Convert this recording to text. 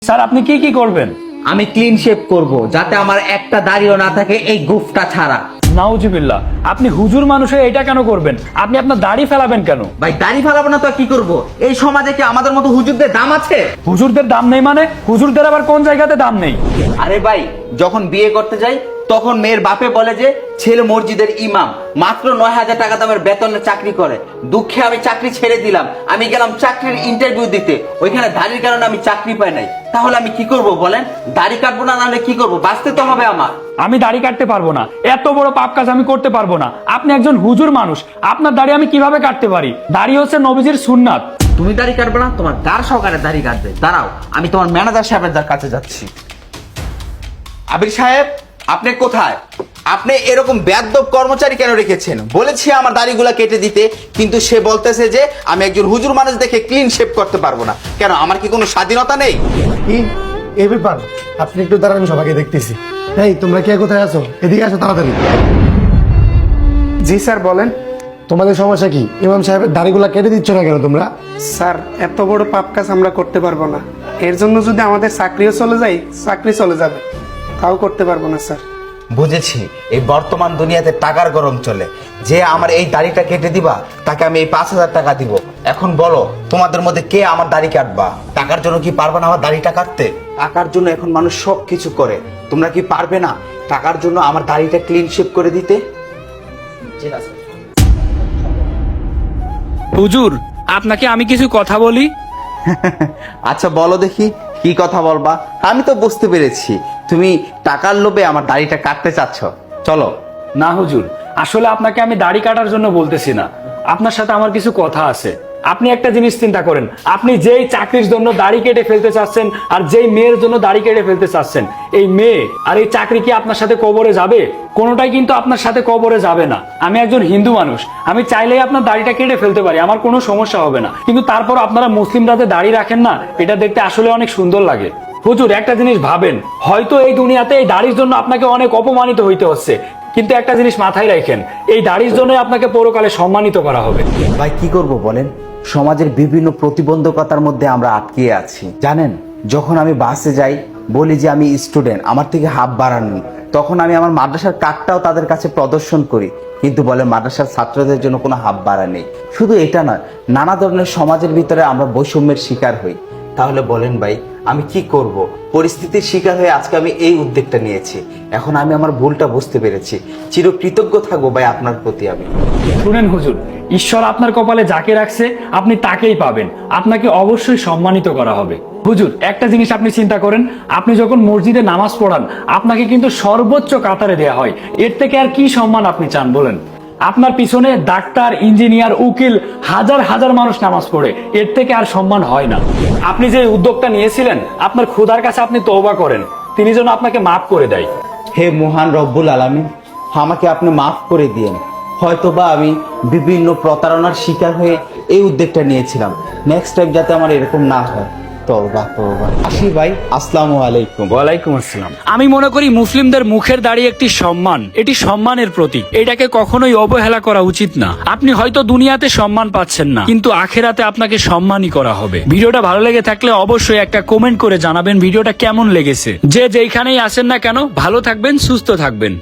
Sir আপনি কি কি করবেন? আমি ক্লিন শেভ করব, যাতে আমার একটা দাড়িও না থাকে, এই গুফটা ছাড়া। নাউজুবিল্লাহ, আপনি হুজুর মানুষে এটা কেন করবেন? আপনি আপনার দাড়ি ফেলাবেন কেন? ভাই দাড়ি ফেলাবো না তো কি করব? এই সমাজে কি আমাদের মতো হুজুরদের দাম আছে? হুজুরদের দাম নেই মানে? হুজুরদের আবার কোন জায়গাতে দাম নেই? আরে ভাই, যখন বিয়ে করতে যাই তখন মেয়ের বাপে বলে যে ছেলে মসজিদের ইমাম, মাত্র 9,000 টাকা দামের বেতনে চাকরি করে। দুঃখে আমি চাকরি ছেড়ে দিলাম। আমি গেলাম চাকরির ইন্টারভিউ দিতে, ওইখানে দাড়ির কারণে আমি চাকরি পাই নাই। তাহলে আমি কি করব বলেন? দাড়ি কাটবো না, নাহলে কি করব? বাঁচতে তো হবে আমার। আমি দাড়ি কাটতে পারবো না, এত বড় পাপ কাজ আমি করতে পারবো না। আপনি একজন হুজুর মানুষ, আপনার দাড়ি আমি কিভাবে কাটতে পারি? দাড়ি হচ্ছে নবীজির সুন্নাত। তুমি দাড়ি কাটবে না, তোমার গার সহকারে দাড়ি কাটবে। দাঁড়াও, আমি তোমার ম্যানেজার সাহেবের কাছে যাচ্ছি। আবির সাহেব, আপনি কোথায়? আপনি এরকম বেয়াদব কর্মচারী কেন রেখেছেন? বলেছি আমার দাড়িগুলা কেটে দিতে, কিন্তু সে বলতেছে যে আমি একজন হুজুর মানুষ দেখে ক্লিন শেভ করতে পারবো না। কেন, আমার কি কোনো স্বাধীনতা নেই? কি এই ব্যাপার? আপনি একটু দাঁড়ান, সবাইকে দেখতেছি। এই তোমরা কে কোথায় আছো? এদিকে আসো তাড়াতাড়ি। জি স্যার, বলেন। তোমাদের সমস্যা কি? ইমাম সাহেবের দাড়িগুলা কেটে দিচ্ছ না কেন তোমরা? স্যার, এত বড় পাপ কাজ আমরা করতে পারবো না। এর জন্য যদি আমাদের চাকরিও চলে যায়, চাকরি চলে যাবে, তাও করতে পারবো না স্যার। বুঝেছি, এই বর্তমান দুনিয়াতে টাকার গরম চলে। যে আমার এই দাড়িটা কেটে দিবা, তাকে আমি এই 5,000 টাকা দিব। এখন বলো, তোমাদের মধ্যে কে আমার দাড়ি কাটবা? টাকার জন্য কি পারবে না আমার দাড়িটা কাটতে? টাকার জন্য এখন মানুষ সব কিছু করে। তোমরা কি পারবে না টাকার জন্য আমার দাড়িটা ক্লিন শেভ করে দিতে? হুজুর, আপনাকে আমি কিছু কথা বলি। আচ্ছা বলো দেখি, কি কথা বলবা? আমি তো বুঝতে পেরেছি তুমি টাকার লোভে আমার দাড়িটা কাটতে চাচ্ছ। চলো। না হুজুর, আসলে আপনাকে আমি দাড়ি কাটার জন্য বলতেছি না, আপনার সাথে আমার কিছু কথা আছে। আপনি একটা জিনিস চিন্তা করেন, আপনি যেই চাকরির জন্য দাড়ি কেটে ফেলতে চাচ্ছেন আর যেই মেয়ের জন্য দাড়ি কেটে ফেলতে চাচ্ছেন, এই মেয়ে আর এই চাকরি কি আপনার সাথে কবরে যাবে? কোনোটাই কিন্তু আপনার সাথে কবরে যাবে না। আমি একজন হিন্দু মানুষ, আমি চাইলেই আপনার দাড়িটা কেটে ফেলতে পারি, আমার কোনো সমস্যা হবে না। কিন্তু তারপর আপনারা মুসলিমরা যে দাড়ি রাখেন না, এটা দেখতে আসলে অনেক সুন্দর লাগে। হুজুর, একটা জিনিস ভাবেন, হয়তো এই দুনিয়াতে এই দাড়ির জন্য আপনাকে অনেক অপমানিত হইতে হচ্ছে, কিন্তু একটা জিনিস মাথায় রাখেন, এই দাড়ির জন্য আপনাকে পরকালে সম্মানিত করা হবে। ভাই কি করব বলেন? সমাজের বিভিন্ন প্রতিবন্ধকতার মধ্যে আমরা আটকে আছি। জানেন, যখন আমি বাসে যাই বলি যে আমি স্টুডেন্ট, আমার থেকে হাত বাড়াননি, তখন আমি আমার মাদ্রাসার কার্ডটাও তাদের কাছে প্রদর্শন করি, কিন্তু বলে মাদ্রাসার ছাত্রদের জন্য কোনো হাত বাড়া নেই। শুধু এটা নয়, নানা ধরনের সমাজের ভিতরে আমরা বৈষম্যের শিকার হই। তাহলে বলেন ভাই, আমি কি করব? পরিস্থিতির শিকার হয়ে আজকে আমি এই উদ্যোগটা নিয়েছি। এখন আমি আমার ভুলটা বুঝতে পেরেছি। চিরকৃতজ্ঞ থাকবো ভাই আপনার প্রতি আমি। শুনেন হুজুর, ঈশ্বর আপনার কপালে যাকে রাখছে আপনি তাকেই পাবেন, আপনাকে অবশ্যই সম্মানিত করা হবে। হুজুর, একটা জিনিস আপনি চিন্তা করেন, আপনি যখন মসজিদে নামাজ পড়ান আপনাকে কিন্তু সর্বোচ্চ কাতারে দেয়া হয়। এর থেকে আর কি সম্মান আপনি চান বলেন? আপনার পিছনে ডাক্তার, ইঞ্জিনিয়ার, উকিল, হাজার হাজার মানুষ নামাজ পড়ে, এর থেকে আর সম্মান হয় না। আপনি যে উদ্যোগটা নিয়েছিলেন, আপনার খোদার কাছে আপনি তওবা করেন, তিনি যেন আপনাকে মাফ করে দেয়। হে মহান রব্বুল আলামিন, আমাকে আপনি মাফ করে দিয়েন। হয়তোবা আমি বিভিন্ন প্রতারণার শিকার হয়ে এই উদ্যোগটা নিয়েছিলাম। নেক্সট টাইম যাতে আমার এরকম না হয়। তওবা তওবা। আসি ভাই, আসসালামু আলাইকুম। ওয়ালাইকুম আসসালাম। আমি মনে করি মুসলিমদের মুখের দাড়ি একটি সম্মান, এটি সম্মানের প্রতীক, এটাকে কখনোই অবহেলা করা উচিত না। আপনি হয়তো দুনিয়াতে সম্মান পাচ্ছেন না, কিন্তু আখিরাতে আপনাকে সম্মানই করা হবে। ভিডিওটা ভালো লেগে থাকলে অবশ্যই একটা কমেন্ট করে জানাবেন ভিডিওটা কেমন লেগেছে। যে যেখানেই আসেন না কেন, ভালো থাকবেন, সুস্থ থাকবেন।